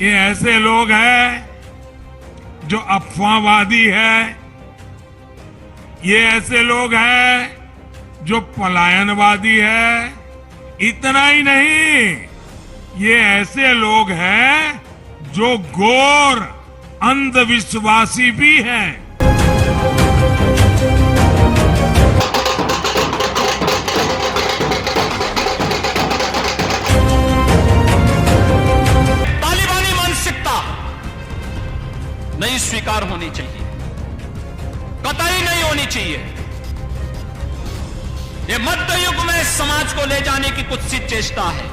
ये ऐसे लोग हैं जो अफवाहवादी है, ये ऐसे लोग हैं जो पलायनवादी है। इतना ही नहीं, ये ऐसे लोग हैं जो घोर अंधविश्वासी भी हैं। तालिबानी मानसिकता नहीं स्वीकार होनी चाहिए, कतई नहीं होनी चाहिए। ये मध्य युग में समाज को ले जाने की कुत्सित चेष्टा है।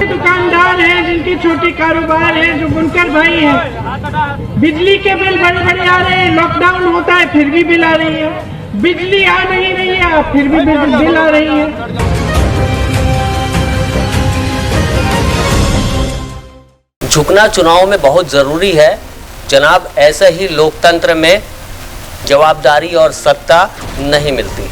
दुकानदार हैं, जिनके छोटे कारोबार हैं, जो बुनकर भाई हैं, बिजली के बिल बड़े बड़े आ रहे हैं। लॉकडाउन होता है फिर भी बिल आ रही है, बिजली आ नहीं रही है फिर भी बिल आ रही है। झुकना चुनाव में बहुत ज़रूरी है जनाब। ऐसे ही लोकतंत्र में जवाबदारी और सत्ता नहीं मिलती,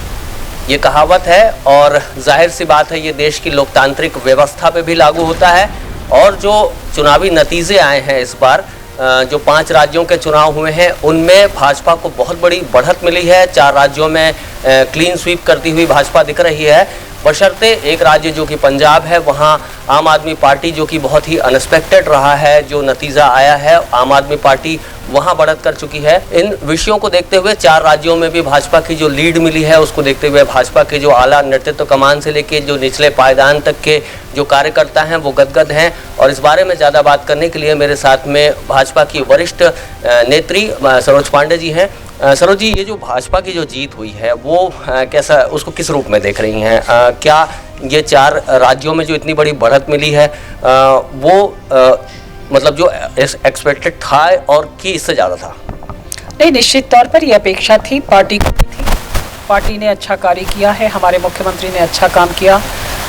ये कहावत है और जाहिर सी बात है ये देश की लोकतांत्रिक व्यवस्था पे भी लागू होता है। और जो चुनावी नतीजे आए हैं इस बार, जो 5 राज्यों के चुनाव हुए हैं उनमें भाजपा को बहुत बड़ी बढ़त मिली है। 4 राज्यों में क्लीन स्वीप करती हुई भाजपा दिख रही है, बशर्ते एक राज्य जो कि पंजाब है वहाँ आम आदमी पार्टी जो कि बहुत ही अनएक्सपेक्टेड रहा है, जो नतीजा आया है आम आदमी पार्टी वहाँ बढ़त कर चुकी है। इन विषयों को देखते हुए 4 राज्यों में भी भाजपा की जो लीड मिली है उसको देखते हुए भाजपा के जो आला नेतृत्व कमान से लेके जो निचले पायदान तक के जो कार्यकर्ता हैं वो गदगद हैं। और इस बारे में ज़्यादा बात करने के लिए मेरे साथ में भाजपा की वरिष्ठ नेत्री सरोज पांडे जी हैं। सरोज जी, ये जो भाजपा की जो जीत हुई है वो कैसा, उसको किस रूप में देख रही हैं? क्या ये 4 राज्यों में जो इतनी बड़ी बढ़त मिली है वो मतलब जो एक्सपेक्टेड था और कि इससे ज़्यादा था? नहीं, निश्चित तौर पर ये अपेक्षा थी, पार्टी को भी थी। पार्टी ने अच्छा कार्य किया है, हमारे मुख्यमंत्री ने अच्छा काम किया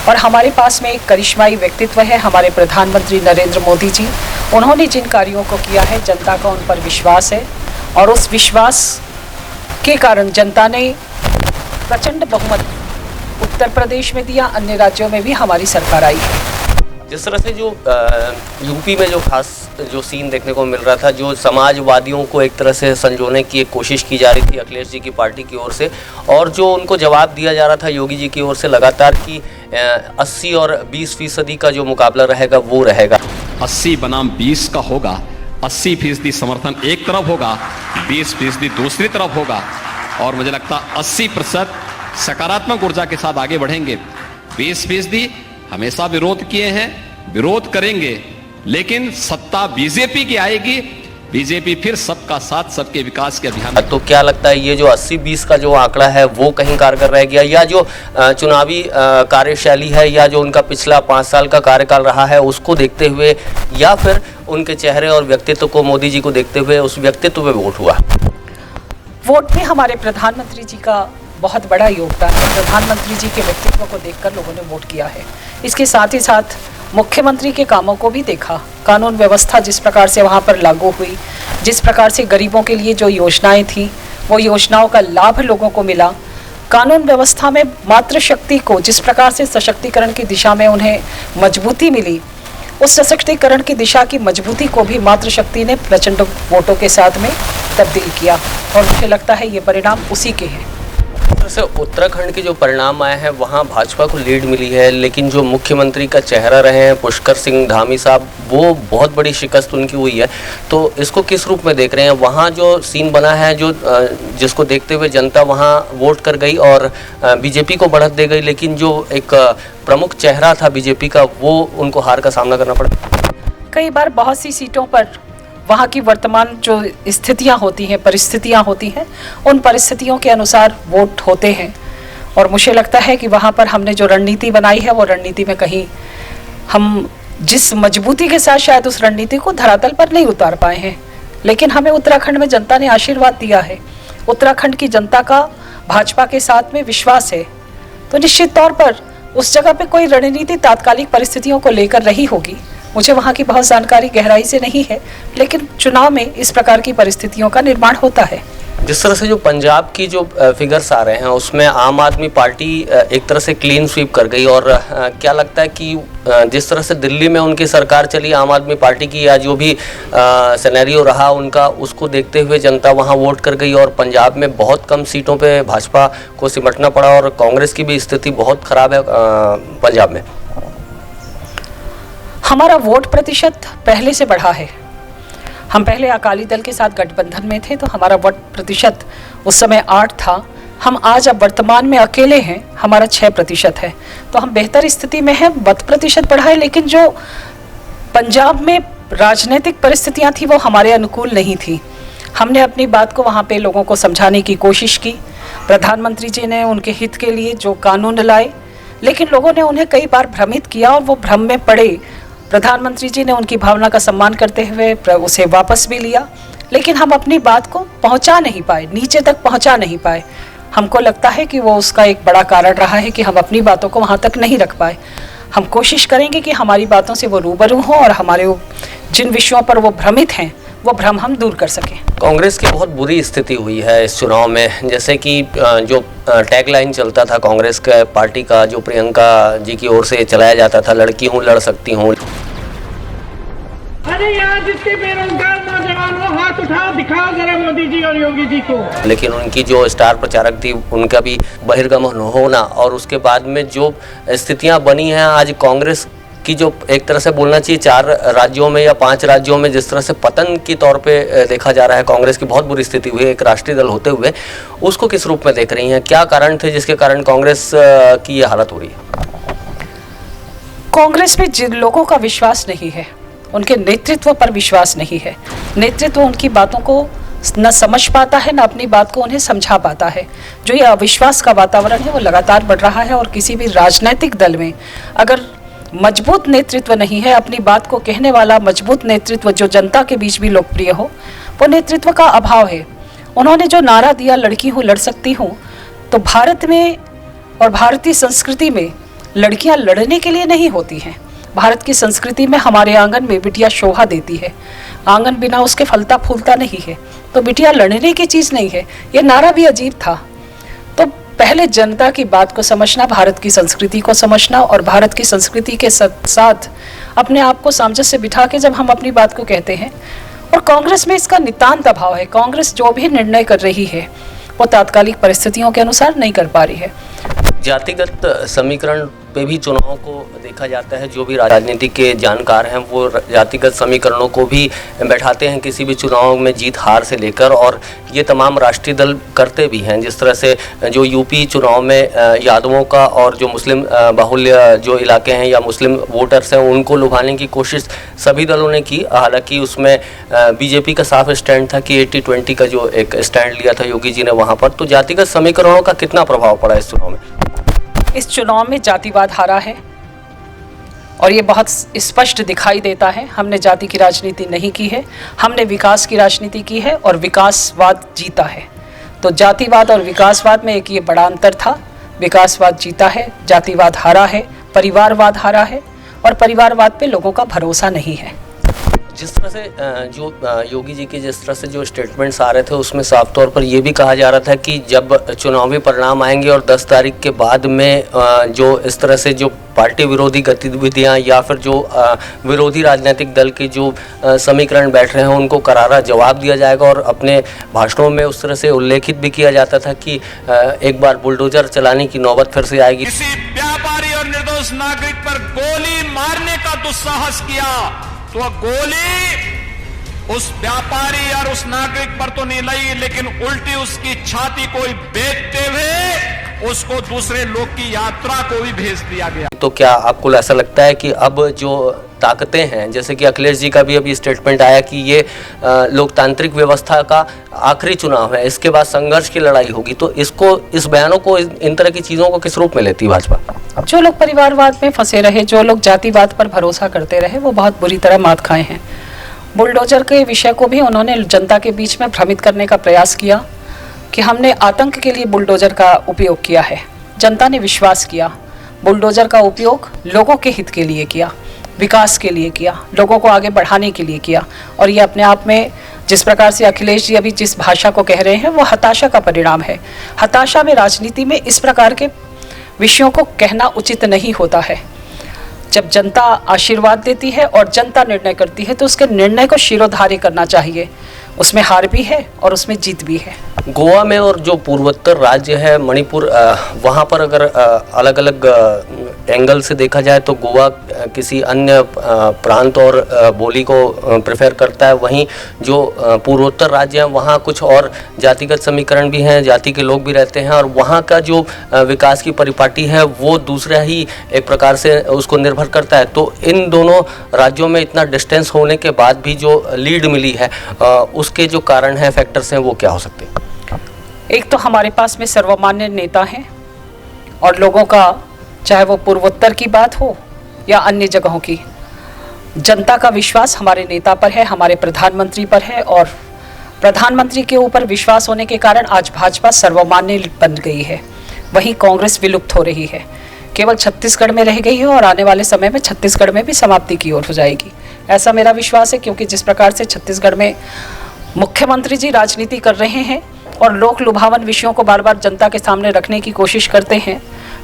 और हमारे पास में एक करिश्माई व्यक्तित्व है हमारे प्रधानमंत्री नरेंद्र मोदी जी। उन्होंने जिन कार्यों को किया है जनता का उन पर विश्वास है और उस विश्वास के कारण जनता ने प्रचंड बहुमत उत्तर प्रदेश में दिया, अन्य राज्यों में भी हमारी सरकार आई है। जिस तरह से जो यूपी में जो खास जो सीन देखने को मिल रहा था, जो समाजवादियों को एक तरह से संजोने की एक कोशिश की जा रही थी अखिलेश जी की पार्टी की ओर से, और जो उनको जवाब दिया जा रहा था योगी जी की ओर से लगातार कि 80 और 20% का जो मुकाबला रहेगा वो रहेगा। 80 बनाम 20 का होगा, 80% समर्थन एक तरफ होगा, 20% दूसरी तरफ होगा और मुझे लगता 80% सकारात्मक ऊर्जा के साथ आगे बढ़ेंगे। 20% हमेशा विरोध किए हैं, विरोध करेंगे, लेकिन सत्ता बीजेपी की आएगी। बीजेपी फिर सबका साथ सबके विकास के अभियान। तो क्या लगता है ये जो 80-20 का जो आंकड़ा है वो कहीं कारगर रह गया, या जो चुनावी कार्यशैली है या जो उनका पिछला 5 साल का कार्यकाल रहा है उसको देखते हुए, या फिर उनके चेहरे और व्यक्तित्व को, मोदी जी को देखते हुए उस व्यक्तित्व पे वोट हुआ? वोट में हमारे प्रधानमंत्री जी का बहुत बड़ा योगदान है। प्रधानमंत्री जी के व्यक्तित्व को देखकर लोगों ने वोट किया है। इसके साथ ही साथ मुख्यमंत्री के कामों को भी देखा, कानून व्यवस्था जिस प्रकार से वहाँ पर लागू हुई, जिस प्रकार से गरीबों के लिए जो योजनाएं थी वो योजनाओं का लाभ लोगों को मिला। कानून व्यवस्था में मातृशक्ति को जिस प्रकार से सशक्तिकरण की दिशा में उन्हें मजबूती मिली, उस सशक्तिकरण की दिशा की मजबूती को भी मातृशक्ति ने प्रचंड वोटों के साथ में तब्दील किया और मुझे लगता है ये परिणाम उसी के हैं। से उत्तराखंड के जो परिणाम आए हैं वहाँ भाजपा को लीड मिली है, लेकिन जो मुख्यमंत्री का चेहरा रहे हैं पुष्कर सिंह धामी साहब, वो बहुत बड़ी शिकस्त उनकी हुई है। तो इसको किस रूप में देख रहे हैं? वहाँ जो सीन बना है, जो जिसको देखते हुए जनता वहाँ वोट कर गई और बीजेपी को बढ़त दे गई, लेकिन जो एक प्रमुख चेहरा था बीजेपी का वो उनको हार का सामना करना पड़ा। कई बार बहुत सी सीटों पर वहाँ की वर्तमान जो स्थितियाँ होती हैं, परिस्थितियाँ होती हैं, उन परिस्थितियों के अनुसार वोट होते हैं और मुझे लगता है कि वहाँ पर हमने जो रणनीति बनाई है वो रणनीति में कहीं हम जिस मजबूती के साथ शायद उस रणनीति को धरातल पर नहीं उतार पाए हैं, लेकिन हमें उत्तराखंड में जनता ने आशीर्वाद दिया है। उत्तराखंड की जनता का भाजपा के साथ में विश्वास है, तो निश्चित तौर पर उस जगह पे कोई रणनीति तात्कालिक परिस्थितियों को लेकर रही होगी, मुझे वहाँ की बहुत जानकारी गहराई से नहीं है, लेकिन चुनाव में इस प्रकार की परिस्थितियों का निर्माण होता है। जिस तरह से जो पंजाब की जो फिगर्स आ रहे हैं उसमें आम आदमी पार्टी एक तरह से क्लीन स्वीप कर गई, और क्या लगता है कि जिस तरह से दिल्ली में उनकी सरकार चली आम आदमी पार्टी की, या जो भी सिनेरियो रहा उनका, उसको देखते हुए जनता वहां वोट कर गई और पंजाब में बहुत कम सीटों पे भाजपा को सिमटना पड़ा, और कांग्रेस की भी स्थिति बहुत खराब है पंजाब में। हमारा वोट प्रतिशत पहले से बढ़ा है। हम पहले अकाली दल के साथ गठबंधन में थे तो हमारा वोट प्रतिशत उस समय 8 था। हम आज अब वर्तमान में अकेले हैं, हमारा 6% है। तो हम बेहतर स्थिति में हैं, मत प्रतिशत बढ़ा है, लेकिन जो पंजाब में राजनीतिक परिस्थितियां थी वो हमारे अनुकूल नहीं थी। हमने अपनी बात को वहाँ पे लोगों को समझाने की कोशिश की। प्रधानमंत्री जी ने उनके हित के लिए जो कानून लाए, लेकिन लोगों ने उन्हें कई बार भ्रमित किया और वो भ्रम में पड़े। प्रधानमंत्री जी ने उनकी भावना का सम्मान करते हुए उसे वापस भी लिया, लेकिन हम अपनी बात को पहुंचा नहीं पाए, नीचे तक पहुंचा नहीं पाए। हमको लगता है कि वो उसका एक बड़ा कारण रहा है कि हम अपनी बातों को वहां तक नहीं रख पाए। हम कोशिश करेंगे कि हमारी बातों से वो रूबरू हों और हमारे जिन विषयों पर वो भ्रमित हैं वो भ्रम हम दूर कर सकें। कांग्रेस की बहुत बुरी स्थिति हुई है इस चुनाव में। जैसे कि जो टैगलाइन चलता था कांग्रेस के पार्टी का, जो प्रियंका जी की ओर से चलाया जाता था, लड़की हूँ लड़ सकती हूँ। अरे यार, जिसके बेरोजगार नौजवान हो हाथ उठाओ, दिखाओ जरा मोदी जी और योगी जी को। लेकिन उनकी जो स्टार प्रचारक थी उनका भी बहिर्गमन होना, और उसके बाद में जो स्थितियां बनी हैं आज कांग्रेस की, जो एक तरह से बोलना चाहिए 4 राज्यों में या 5 राज्यों में जिस तरह से पतन के तौर पे देखा जा रहा है, कांग्रेस की बहुत बुरी स्थिति हुई है एक राष्ट्रीय दल होते हुए, उसको किस रूप में देख रही हैं? क्या कारण थे जिसके कारण कांग्रेस की ये हालत हो रही है? कांग्रेस में जिन लोगों का विश्वास नहीं है, उनके नेतृत्व पर विश्वास नहीं है, नेतृत्व उनकी बातों को न समझ पाता है, न अपनी बात को उन्हें समझा पाता है। जो ये अविश्वास का वातावरण है वो लगातार बढ़ रहा है, और किसी भी राजनीतिक दल में अगर मजबूत नेतृत्व नहीं है, अपनी बात को कहने वाला मजबूत नेतृत्व जो जनता के बीच भी लोकप्रिय हो, वो नेतृत्व का अभाव है। उन्होंने जो नारा दिया लड़की हूँ लड़ सकती हूँ, तो भारत में और भारतीय संस्कृति में लड़कियाँ लड़ने के लिए नहीं होती हैं। भारत की संस्कृति में हमारे आंगन में बिटिया शोभा देती है, आंगन बिना उसके फलता फूलता नहीं है, तो बिटिया लड़ने की चीज़ नहीं है। ये नारा भी अजीब था। तो पहले जनता की बात को समझना, भारत की संस्कृति को समझना, और भारत की संस्कृति के साथ अपने आप को सामंजस्य बिठा के जब हम अपनी बात को कहते हैं, और कांग्रेस में इसका नितांत अभाव है। कांग्रेस जो भी निर्णय कर रही है वो तात्कालिक परिस्थितियों के अनुसार नहीं कर पा रही है। जातिगत समीकरण पे भी चुनाव को देखा जाता है। जो भी राजनीति के जानकार हैं वो जातिगत समीकरणों को भी बैठाते हैं किसी भी चुनाव में जीत हार से लेकर, और ये तमाम राष्ट्रीय दल करते भी हैं। जिस तरह से जो यूपी चुनाव में यादवों का और जो मुस्लिम बाहुल्य जो इलाके हैं या मुस्लिम वोटर्स हैं उनको लुभाने की कोशिश सभी दलों ने की। हालांकि उसमें बीजेपी का साफ स्टैंड था कि 80-20 का जो एक स्टैंड लिया था योगी जी ने वहाँ पर। तो जातिगत समीकरणों का कितना प्रभाव पड़ा इस चुनाव में? इस चुनाव में जातिवाद हारा है और ये बहुत स्पष्ट दिखाई देता है। हमने जाति की राजनीति नहीं की है, हमने विकास की राजनीति की है और विकासवाद जीता है। तो जातिवाद और विकासवाद में एक ये बड़ा अंतर था। विकासवाद जीता है, जातिवाद हारा है, परिवारवाद हारा है, और परिवारवाद पे लोगों का भरोसा नहीं है। जिस तरह से जो योगी जी के जिस तरह से जो स्टेटमेंट्स आ रहे थे उसमें साफ तौर पर ये भी कहा जा रहा था कि जब चुनावी परिणाम आएंगे और 10 तारीख के बाद में जो इस तरह से जो पार्टी विरोधी गतिविधियां या फिर जो विरोधी राजनीतिक दल के जो समीकरण बैठ रहे हैं उनको करारा जवाब दिया जाएगा। और अपने भाषणों में उस तरह से उल्लेखित भी किया जाता था कि एक बार बुलडोजर चलाने की नौबत फिर से आएगी। किसी व्यापारी और निर्दोष नागरिक पर गोली मारने का दुस्साहस किया तो गोली उस व्यापारी और उस नागरिक पर तो नहीं लगी, लेकिन उल्टी उसकी छाती को बेचते हुए उसको दूसरे लोग की यात्रा को भी भेज दिया गया। तो क्या आपको ऐसा लगता है कि अब जो ताकतें हैं, जैसे कि अखिलेश जी का भी अभी स्टेटमेंट आया कि ये लोकतांत्रिक व्यवस्था का आखिरी चुनाव है, इसके बाद संघर्ष की लड़ाई होगी, तो इस बयानों को, इन तरह की चीज़ों को किस रूप में लेती भाजपा? जो लोग परिवारवाद में फंसे रहे, जो लोग जातिवाद पर भरोसा करते रहे, वो बहुत बुरी तरह मात खाए हैं। बुलडोजर के विषय को भी उन्होंने जनता के बीच में भ्रमित करने का प्रयास किया कि हमने आतंक के लिए बुलडोजर का उपयोग किया है। जनता ने विश्वास किया, बुलडोजर का उपयोग लोगों के हित के लिए किया। विकास के लिए किया, लोगों को आगे बढ़ाने के लिए किया। और ये अपने आप में जिस प्रकार से अखिलेश जी अभी जिस भाषा को कह रहे हैं वो हताशा का परिणाम है। हताशा में राजनीति में इस प्रकार के विषयों को कहना उचित नहीं होता है। जब जनता आशीर्वाद देती है और जनता निर्णय करती है तो उसके निर्णय को शिरोधार्य करना चाहिए। उसमें हार भी है और उसमें जीत भी है। गोवा में और जो पूर्वोत्तर राज्य है मणिपुर, वहाँ पर अगर अलग अलग एंगल से देखा जाए तो गोवा किसी अन्य प्रांत और बोली को प्रेफर करता है, वहीं जो पूर्वोत्तर राज्य हैं वहाँ कुछ और जातिगत समीकरण भी हैं, जाति के लोग भी रहते हैं और वहाँ का जो विकास की परिपाटी है वो दूसरा ही एक प्रकार से उसको निर्भर करता है। तो इन दोनों राज्यों में इतना डिस्टेंस होने के बाद भी जो लीड मिली है उसके जो कारण हैं, फैक्टर्स हैं, वो क्या हो सकते हैं? एक तो हमारे पास में सर्वमान्य नेता हैं और लोगों का, चाहे वो पूर्वोत्तर की बात हो या अन्य जगहों की, जनता का विश्वास हमारे नेता पर है, हमारे प्रधानमंत्री पर है और प्रधानमंत्री के ऊपर विश्वास होने के कारण आज भाजपा सर्वमान्य बन गई है। वहीं कांग्रेस विलुप्त हो रही है, केवल छत्तीसगढ़ में रह गई है और आने वाले समय में छत्तीसगढ़ में भी समाप्ति की ओर हो जाएगी, ऐसा मेरा विश्वास है। क्योंकि जिस प्रकार से छत्तीसगढ़ में मुख्यमंत्री जी राजनीति कर रहे हैं और लोक लुभावन विषयों को बार बार जनता के सामने रखने की कोशिश करते हैं,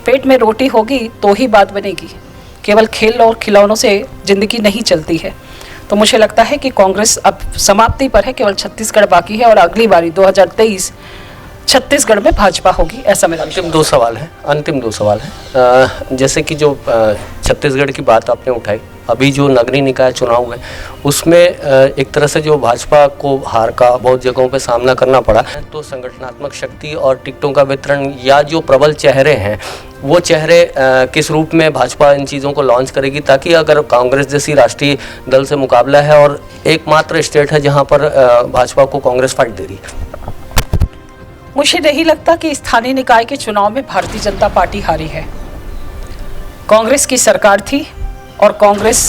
पेट में रोटी होगी तो ही बात बनेगी, केवल खेल और खिलौनों से ज़िंदगी नहीं चलती है। तो मुझे लगता है कि कांग्रेस अब समाप्ति पर है, केवल छत्तीसगढ़ बाकी है और अगली बारी 2023 छत्तीसगढ़ में भाजपा होगी, ऐसा मेरा अंतिम दो सवाल है। जैसे कि जो छत्तीसगढ़ की बात आपने उठाई, अभी जो नगरीय निकाय चुनाव हुए उसमें एक तरह से जो भाजपा को हार का बहुत जगहों पे सामना करना पड़ा, तो संगठनात्मक शक्ति और टिकटों का वितरण या जो प्रबल चेहरे हैं वो चेहरे किस रूप में भाजपा इन चीज़ों को लॉन्च करेगी, ताकि अगर कांग्रेस जैसी राष्ट्रीय दल से मुकाबला है और एकमात्र स्टेट है जहाँ पर भाजपा को कांग्रेस फाइट दे रही है। मुझे नहीं लगता कि स्थानीय निकाय के चुनाव में भारतीय जनता पार्टी हारी है। कांग्रेस की सरकार थी और कांग्रेस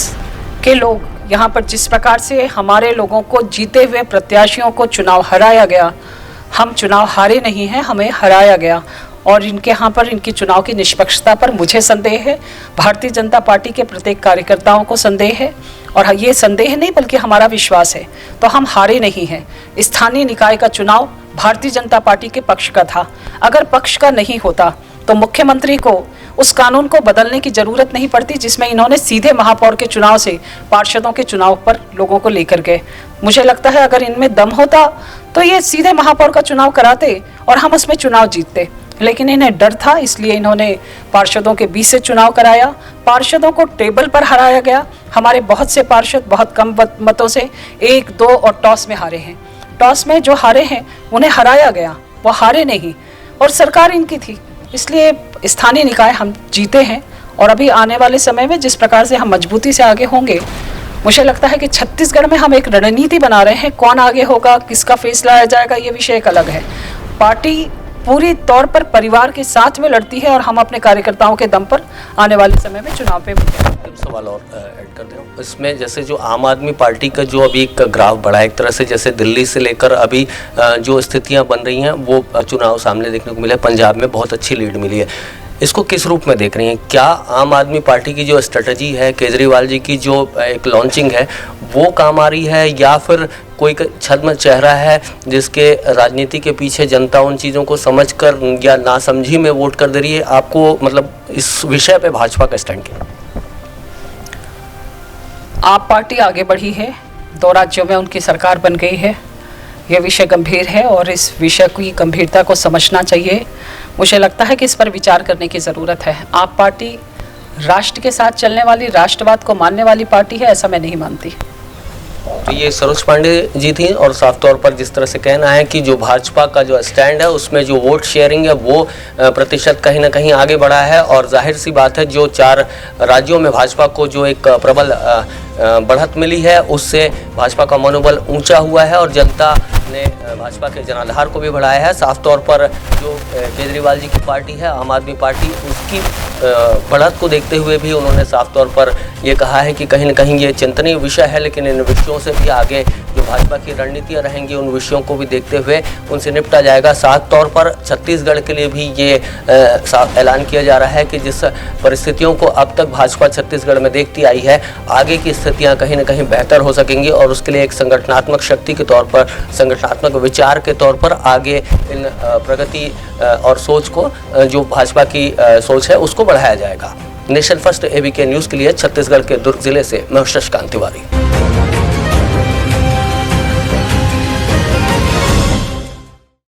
के लोग यहाँ पर जिस प्रकार से हमारे लोगों को जीते हुए प्रत्याशियों को चुनाव हराया गया, हम चुनाव हारे नहीं हैं, हमें हराया गया और इनके यहाँ पर इनकी चुनाव की निष्पक्षता पर मुझे संदेह है, भारतीय जनता पार्टी के प्रत्येक कार्यकर्ताओं को संदेह है और ये संदेह नहीं बल्कि हमारा विश्वास है। तो हम हारे नहीं हैं। स्थानीय निकाय का चुनाव भारतीय जनता पार्टी के पक्ष का था, अगर पक्ष का नहीं होता तो मुख्यमंत्री को उस कानून को बदलने की जरूरत नहीं पड़ती जिसमें इन्होंने सीधे महापौर के चुनाव से पार्षदों के चुनाव पर लोगों को लेकर गए। मुझे लगता है अगर इनमें दम होता तो ये सीधे महापौर का चुनाव कराते और हम उसमें चुनाव जीतते, लेकिन इन्हें डर था इसलिए इन्होंने पार्षदों के बीच से चुनाव कराया। पार्षदों को टेबल पर हराया गया। हमारे बहुत से पार्षद बहुत कम मतों से 1, 2 और टॉस में हारे हैं। टॉस में जो हारे हैं उन्हें हराया गया, वो हारे नहीं और सरकार इनकी थी, इसलिए स्थानीय निकाय हम जीते हैं। और अभी आने वाले समय में जिस प्रकार से हम मजबूती से आगे होंगे, मुझे लगता है कि छत्तीसगढ़ में हम एक रणनीति बना रहे हैं। कौन आगे होगा, किसका फैसला आया जाएगा, ये विषय एक अलग है। पार्टी पूरी तौर पर परिवार के साथ में लड़ती है और हम अपने कार्यकर्ताओं के दम पर आने वाले समय में चुनाव पे सवाल और ऐड कर दें इसमें, जैसे जो आम आदमी पार्टी का जो अभी एक ग्राफ बढ़ा है एक तरह से, जैसे दिल्ली से लेकर अभी जो स्थितियां बन रही हैं वो चुनाव सामने देखने को मिले, पंजाब में बहुत अच्छी लीड मिली है, इसको किस रूप में देख रही हैं? क्या आम आदमी पार्टी की जो स्ट्रेटजी है, केजरीवाल जी की जो एक लॉन्चिंग है वो काम आ रही है, या फिर कोई छद्म चेहरा है जिसके राजनीति के पीछे जनता उन चीज़ों को समझकर या नासमझी में वोट कर दे रही है? आपको मतलब इस विषय पे भाजपा का स्टैंड क्या? आप पार्टी आगे बढ़ी है, 2 राज्यों में उनकी सरकार बन गई है, यह विषय गंभीर है और इस विषय की गंभीरता को समझना चाहिए। मुझे लगता है कि इस पर विचार करने की ज़रूरत है। आप पार्टी राष्ट्र के साथ चलने वाली, राष्ट्रवाद को मानने वाली पार्टी है, ऐसा मैं नहीं मानती। तो ये सरोज पांडे जी थी और साफ तौर पर जिस तरह से कहना है कि जो भाजपा का जो स्टैंड है उसमें जो वोट शेयरिंग है वो प्रतिशत कहीं ना कहीं आगे बढ़ा है और जाहिर सी बात है जो 4 राज्यों में भाजपा को जो एक प्रबल बढ़त मिली है उससे भाजपा का मनोबल ऊंचा हुआ है और जनता ने भाजपा के जनाधार को भी बढ़ाया है। साफ तौर पर जो केजरीवाल जी की पार्टी है, आम आदमी पार्टी, उसकी बढ़त को देखते हुए भी उन्होंने साफ तौर पर ये कहा है कि कहीं ना कहीं ये चिंतनीय विषय है, लेकिन इन विषयों से भी आगे जो भाजपा की रणनीतियां रहेंगी उन विषयों को भी देखते हुए उनसे निपटा जाएगा। साथ तौर पर छत्तीसगढ़ के लिए भी ये ऐलान किया जा रहा है कि जिस परिस्थितियों को अब तक भाजपा छत्तीसगढ़ में देखती आई है, आगे की स्थितियां कहीं न कहीं बेहतर हो सकेंगी और उसके लिए एक संगठनात्मक शक्ति के तौर पर, संगठनात्मक विचार के तौर पर आगे इन प्रगति और सोच को, जो भाजपा की सोच है, उसको बढ़ाया जाएगा। नेशन फर्स्ट ABK न्यूज़ के लिए छत्तीसगढ़ के दुर्ग जिले से मैं शशकांत तिवारी।